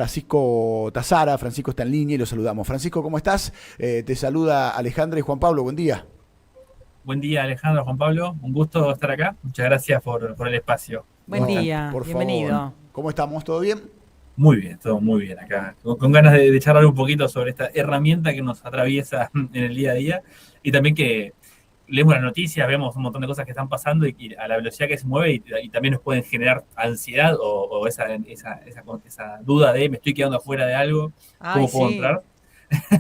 Francisco Tazara. Francisco está en línea y lo saludamos. Francisco, ¿cómo estás? Te saluda Alejandra y Juan Pablo, buen día. Buen día, Alejandro, Juan Pablo. Un gusto estar acá. Muchas gracias por el espacio. Buen No, día, por favor. bienvenido. ¿Cómo estamos? ¿Todo bien? Muy bien, todo muy bien acá. Con ganas de charlar un poquito sobre esta herramienta que nos atraviesa en el día a día y también que leemos las noticias, vemos un montón de cosas que están pasando y a la velocidad que se mueve y también nos pueden generar ansiedad o esa duda de me estoy quedando afuera de algo, Ay, ¿cómo puedo sí, entrar?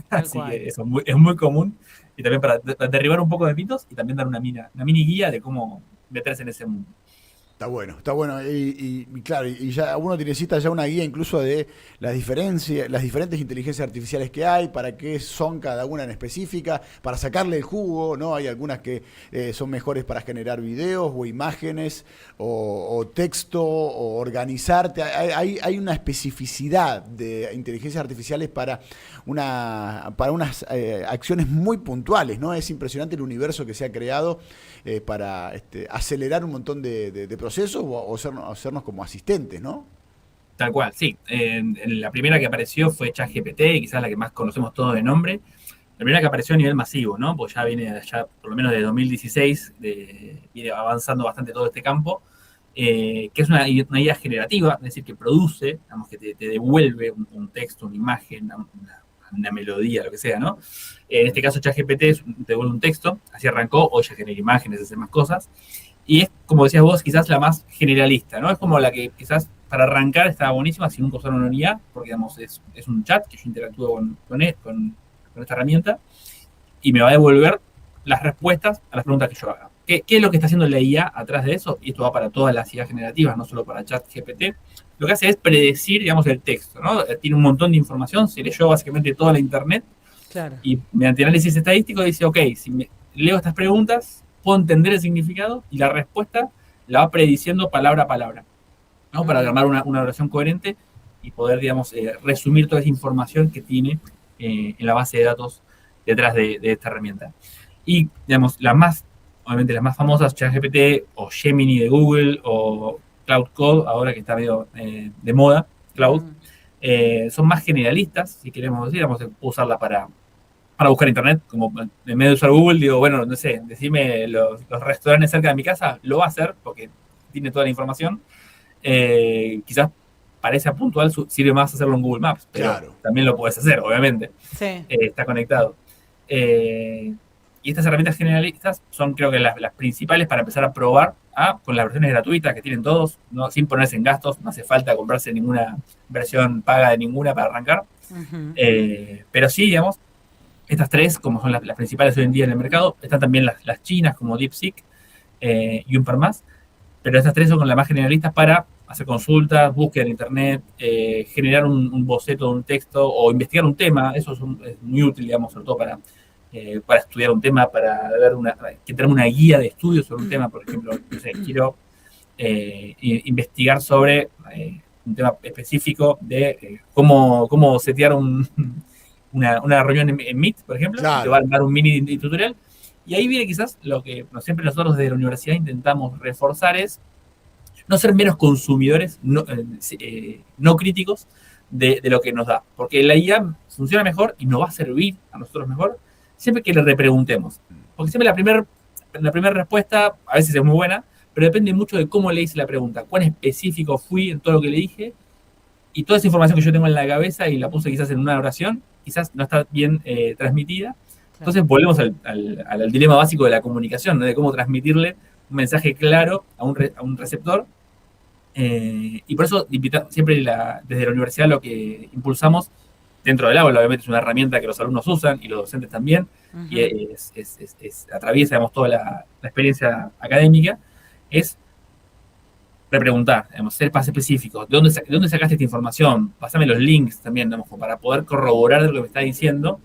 tal Así cual. que eso es muy común y también para derribar un poco de mitos y también dar una mini guía de cómo meterse en ese mundo. Está bueno, está bueno. Y claro, y ya uno necesita ya una guía incluso de las diferencias, las diferentes inteligencias artificiales que hay, para qué son cada una en específica, para sacarle el jugo, ¿no? Hay algunas que son mejores para generar videos o imágenes o texto o organizarte. Hay una especificidad de inteligencias artificiales para unas acciones muy puntuales, ¿no? Es impresionante el universo que se ha creado para acelerar un montón de procesos o hacernos como asistentes, ¿no? Tal cual, sí. En la primera que apareció fue ChatGPT, quizás la que más conocemos todos de nombre. La primera que apareció a nivel masivo, ¿no? Pues ya viene, ya por lo menos de 2016, viene avanzando bastante todo este campo, que es una IA generativa, es decir, que produce, digamos, que te devuelve un texto, una imagen, una melodía, lo que sea, ¿no? En este caso, ChatGPT te devuelve un texto, así arrancó, hoy ya genera imágenes, hace más cosas. Y es, como decías vos, quizás la más generalista, ¿no? Es como la que quizás para arrancar estaba buenísima si nunca usaron una IA, porque digamos, es un chat que yo interactúo con esta herramienta y me va a devolver las respuestas a las preguntas que yo haga. ¿Qué es lo que está haciendo la IA atrás de eso? Y esto va para todas las IA generativas, no solo para ChatGPT. Lo que hace es predecir, digamos, el texto, ¿no? Tiene un montón de información, se leyó básicamente toda la internet Claro. y mediante análisis estadístico dice, ok, si leo estas preguntas, puedo entender el significado y la respuesta la va prediciendo palabra a palabra, ¿no? Para armar una oración coherente y poder, digamos, resumir toda esa información que tiene en la base de datos detrás de esta herramienta. Y, digamos, obviamente las más famosas, ChatGPT o Gemini de Google o Cloud Code, ahora que está medio de moda, Cloud, son más generalistas, si queremos decir, vamos a usarla para buscar internet, como en vez de usar Google, digo, bueno, no sé, decime los restaurantes cerca de mi casa, lo va a hacer porque tiene toda la información. Quizás para esa puntual sirve más hacerlo en Google Maps, pero Claro. también lo puedes hacer, obviamente. Sí. Está conectado. Y estas herramientas generalistas son, creo que, las principales para empezar a probar con las versiones gratuitas que tienen todos, ¿no? Sin ponerse en gastos, no hace falta comprarse ninguna versión paga de ninguna para arrancar. Ujú. Pero sí, digamos, estas tres, como son las principales hoy en día en el mercado, están también las chinas como DeepSeek y un par más, pero estas tres son las más generalistas para hacer consultas, búsqueda en internet, generar un boceto de un texto o investigar un tema. Eso es muy útil, digamos, sobre todo para estudiar un tema, para ver que tenemos una guía de estudio sobre un tema. Por ejemplo, no sé, quiero investigar sobre un tema específico de cómo setear una reunión en Meet, por ejemplo, y te va Claro. a dar un mini tutorial. Y ahí viene quizás lo que siempre nosotros desde la universidad intentamos reforzar es no ser meros consumidores, no críticos de lo que nos da. Porque la IA funciona mejor y nos va a servir a nosotros mejor siempre que le repreguntemos. Porque siempre la primera respuesta a veces es muy buena, pero depende mucho de cómo le hice la pregunta, cuán específico fui en todo lo que le dije y toda esa información que yo tengo en la cabeza y la puse quizás en una oración, quizás no está bien transmitida. Claro. Entonces volvemos al dilema básico de la comunicación, ¿no? De cómo transmitirle un mensaje claro a un receptor. Y por eso siempre desde la universidad lo que impulsamos dentro del aula, obviamente es una herramienta que los alumnos usan y los docentes también, y Ujú. atraviesa, digamos, toda la experiencia académica, es repreguntar, digamos, ser más específicos. ¿De dónde sacaste esta información? Pásame los links también, digamos, como para poder corroborar de lo que me está diciendo.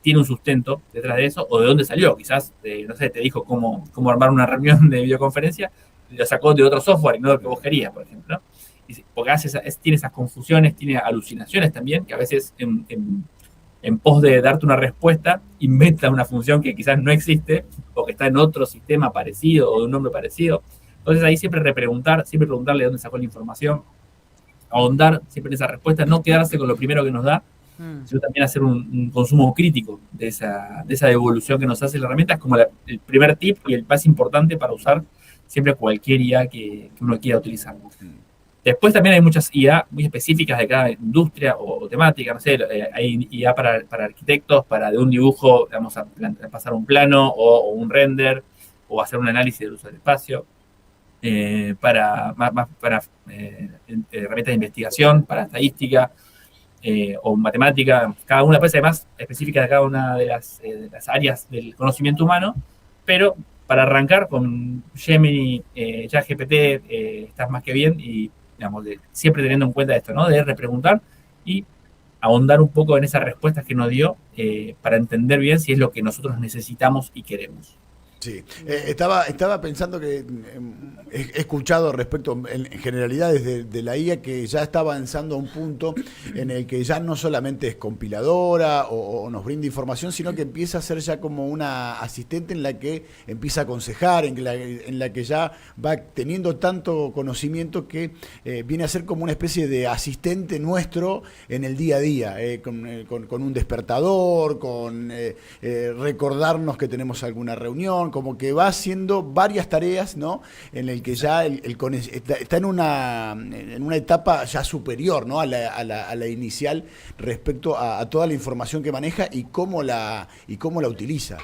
Tiene un sustento detrás de eso, o de dónde salió. Quizás, no sé, te dijo cómo armar una reunión de videoconferencia, y lo sacó de otro software y no de lo que vos querías, por ejemplo, ¿no? Porque tiene esas confusiones, tiene alucinaciones también, que a veces en pos de darte una respuesta, inventa una función que quizás no existe, o que está en otro sistema parecido, o de un nombre parecido. Entonces ahí siempre preguntarle de dónde sacó la información. ahondar siempre en esa respuesta, no quedarse con lo primero que nos da, sino también hacer un consumo crítico de esa devolución que nos hace la herramienta. Es como el primer tip y el más importante para usar siempre cualquier IA que uno quiera utilizar. Después también hay muchas IA muy específicas de cada industria o temática, no sé, hay IA para arquitectos, para de un dibujo, vamos a pasar un plano o un render, o hacer un análisis del uso del espacio, para herramientas de investigación, para estadística, o matemática, cada una pues además específica de cada una de las áreas del conocimiento humano, pero para arrancar con Gemini, ChatGPT, estás más que bien, y digamos, siempre teniendo en cuenta esto, ¿no? De repreguntar y ahondar un poco en esas respuestas que nos dio, para entender bien si es lo que nosotros necesitamos y queremos. Sí, estaba pensando que he escuchado respecto, en generalidades de la IA, que ya está avanzando a un punto en el que ya no solamente es compiladora o nos brinda información, sino que empieza a ser ya como una asistente en la que empieza a aconsejar, en la que ya va teniendo tanto conocimiento que viene a ser como una especie de asistente nuestro en el día a día, con un despertador, con recordarnos que tenemos alguna reunión, como que va haciendo varias tareas, ¿no? En el que ya está en una etapa ya superior, ¿no? a la inicial respecto a toda la información que maneja y cómo la utiliza.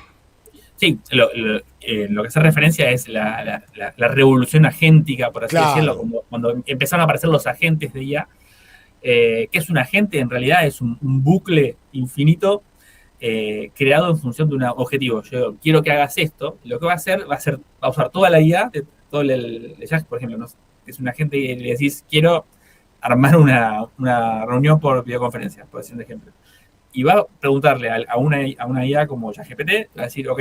Sí, lo que hace referencia es la revolución agéntica, por así decirlo, cuando empezaron a aparecer los agentes de IA. ¿Qué es un agente? En realidad es un bucle infinito, creado en función de un objetivo. Yo quiero que hagas esto, y lo que va a usar toda la IA, todo el por ejemplo, ¿no? Es un agente y le decís, quiero armar una reunión por videoconferencia, por decir un ejemplo. Y va a preguntarle a una IA como ChatGPT, va a decir, ok,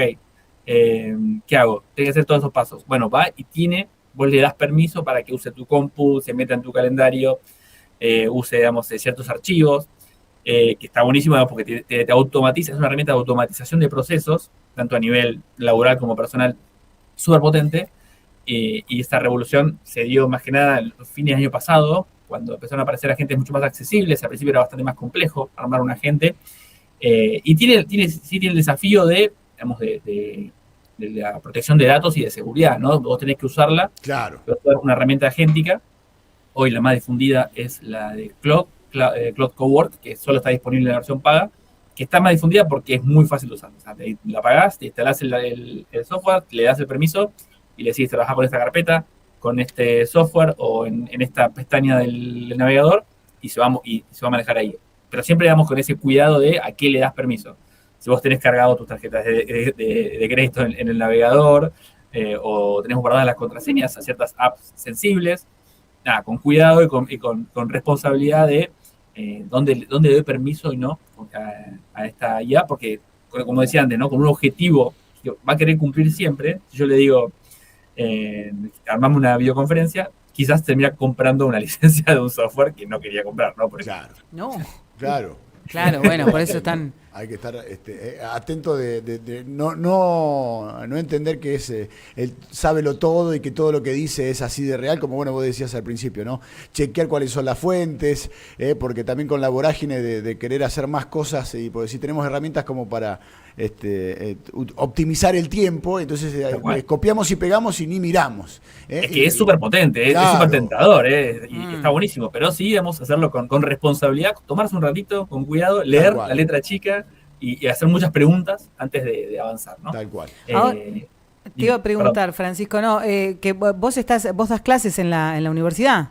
¿qué hago? Tengo que hacer todos esos pasos. Bueno, va y vos le das permiso para que use tu compu, se meta en tu calendario, use, digamos, ciertos archivos, que está buenísimo, porque te automatiza, es una herramienta de automatización de procesos, tanto a nivel laboral como personal, súper potente, y esta revolución se dio más que nada en los fines del año pasado, cuando empezaron a aparecer agentes mucho más accesibles. Al principio era bastante más complejo armar un agente, y tiene el desafío digamos, de la protección de datos y de seguridad, ¿no? Vos tenés que usarla, claro, una herramienta agéntica. Hoy la más difundida es la de Claude Cowork, que solo está disponible en la versión paga, que está más difundida porque es muy fácil de usar. O sea, la pagás, te instalás el software, le das el permiso y le decís, trabajar con esta carpeta, con este software o en esta pestaña del navegador, y se va a manejar ahí. Pero siempre damos con ese cuidado de a qué le das permiso. Si vos tenés cargado tus tarjetas de crédito en el navegador, o tenés guardadas las contraseñas a ciertas apps sensibles, nada, con cuidado y con responsabilidad de dónde le doy permiso y no a esta IA, porque, como decía antes, ¿no? Con un objetivo que va a querer cumplir siempre. Si yo le digo, armamos una videoconferencia, quizás termina comprando una licencia de un software que no quería comprar, ¿no? Claro. No. Claro, bueno, por eso están... Hay que estar atento de no entender que él sábelo todo y que todo lo que dice es así de real, como bueno vos decías al principio, ¿no? Chequear cuáles son las fuentes, porque también con la vorágine de querer hacer más cosas, y porque si tenemos herramientas como para optimizar el tiempo, entonces copiamos y pegamos y ni miramos. Es que es súper potente, claro, es súper tentador, y está buenísimo, pero sí debemos hacerlo con responsabilidad, tomarse un ratito, con cuidado, leer la letra chica y hacer muchas preguntas antes de avanzar, ¿no? Tal cual. Te iba a preguntar, Francisco, que vos das clases en la universidad.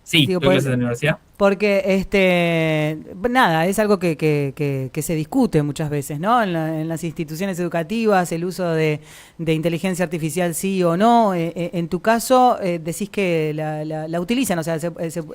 Sí, doy clases en la universidad. Porque, nada, es algo que se discute muchas veces, ¿no? En las instituciones educativas, el uso de inteligencia artificial sí o no. En tu caso, decís que la utilizan, o sea,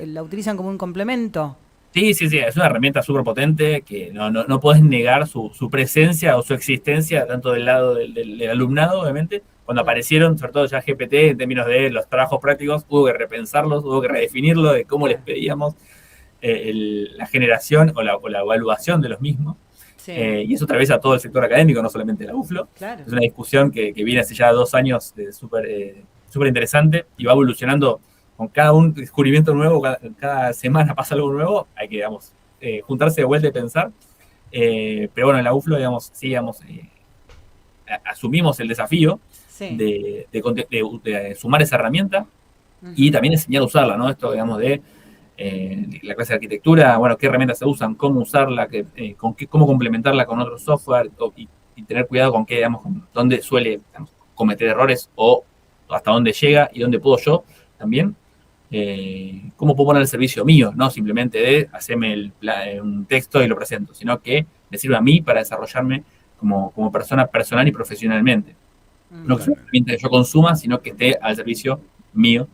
la utilizan como un complemento. Sí, es una herramienta súper potente que no podés negar su presencia o su existencia, tanto del lado del alumnado, obviamente. Cuando aparecieron, sobre todo ya GPT, en términos de los trabajos prácticos, hubo que repensarlos, hubo que redefinirlo de cómo les pedíamos la generación o la evaluación de los mismos. Sí. Y eso atraviesa todo el sector académico, no solamente la UFLO. Claro. Es una discusión que viene hace ya 2 años súper interesante, y va evolucionando con cada un descubrimiento nuevo, cada semana pasa algo nuevo, hay que, digamos, juntarse de vuelta y pensar. Pero bueno, en la UFLO, digamos, sí, digamos, asumimos el desafío Sí. de sumar esa herramienta y también enseñar a usarla, ¿no? Esto, digamos, de la clase de arquitectura, bueno, qué herramientas se usan, cómo usarla, cómo complementarla con otro software y tener cuidado con qué, digamos, con dónde suele, digamos, cometer errores o hasta dónde llega y dónde puedo yo también. Cómo puedo poner el servicio mío, no simplemente de hacerme un texto y lo presento, sino que me sirve a mí para desarrollarme como persona personal y profesionalmente. No que sea una herramienta que yo consuma, sino que esté al servicio mío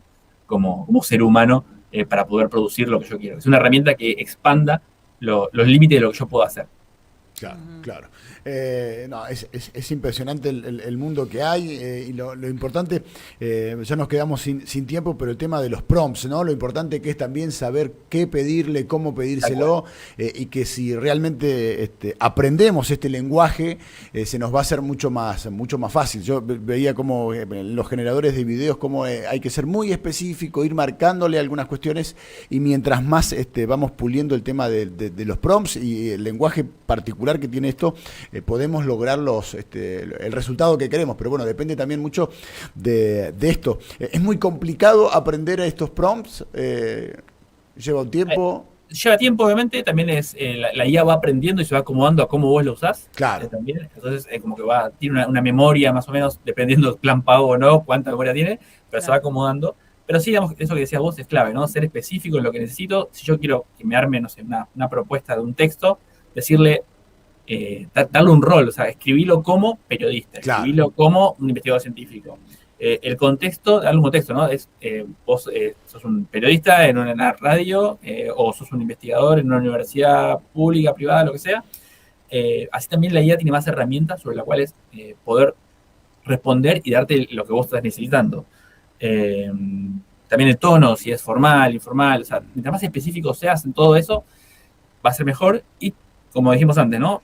como ser humano para poder producir lo que yo quiero. Es una herramienta que expanda los límites de lo que yo puedo hacer. Claro, claro. No, es impresionante el mundo que hay y lo importante, ya nos quedamos sin tiempo, pero el tema de los prompts, ¿no? Lo importante que es también saber qué pedirle, cómo pedírselo, y que si realmente aprendemos este lenguaje, se nos va a hacer mucho más fácil. Yo veía como los generadores de videos, cómo hay que ser muy específico, ir marcándole algunas cuestiones, y mientras más vamos puliendo el tema de los prompts y el lenguaje particular que tiene esto, podemos lograr el resultado que queremos. Pero bueno, depende también mucho de esto. Es muy complicado aprender a estos prompts, lleva un tiempo. Lleva tiempo, obviamente, también la IA va aprendiendo y se va acomodando a cómo vos lo usás. Claro. También. Entonces, como que tiene una memoria más o menos, dependiendo del plan pago o no, cuánta memoria tiene, pero se va acomodando. Pero sí, digamos, eso que decías vos es clave, ¿no? Ser específico en lo que necesito. Si yo quiero que me arme, no sé, una propuesta de un texto, decirle, darle un rol, o sea, escribirlo como periodista, escribirlo como un investigador científico. El contexto, darle un contexto, ¿no? Vos sos un periodista en una radio o sos un investigador en una universidad pública, privada, lo que sea. Así también la IA tiene más herramientas sobre las cuales poder responder y darte lo que vos estás necesitando. También el tono, si es formal, informal, o sea, mientras más específico seas en todo eso, va a ser mejor. Y como dijimos antes, ¿no?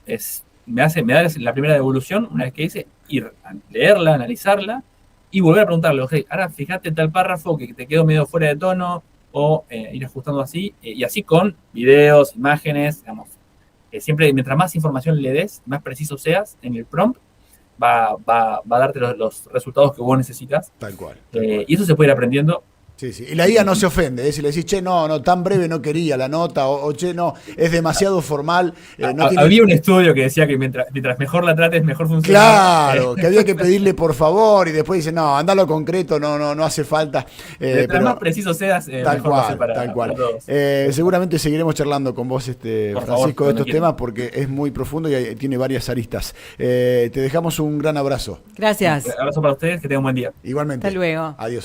Me da la primera devolución, una vez que hice, ir a leerla, analizarla, y volver a preguntarle, okay, ahora fíjate tal párrafo que te quedó medio fuera de tono, o ir ajustando así, y así con videos, imágenes, digamos. Siempre, mientras más información le des, más preciso seas en el prompt, va a darte los resultados que vos necesitas. Tal cual. Y eso se puede ir aprendiendo. Sí, sí. Y la IA no se ofende, si le decís, che, no, tan breve no quería la nota, o che, no, es demasiado formal. Había un estudio que decía que mientras mejor la trates, mejor funciona. Claro, que había que pedirle por favor, y después dice, no, anda a lo concreto, no hace falta. Mientras más preciso seas, tal mejor cual, para, tal cual. Para todos. Seguramente seguiremos charlando con vos, Francisco, favor, de estos temas, porque es muy profundo y tiene varias aristas. Te dejamos un gran abrazo. Gracias. Un abrazo para ustedes, que tengan un buen día. Igualmente. Hasta luego. Adiós.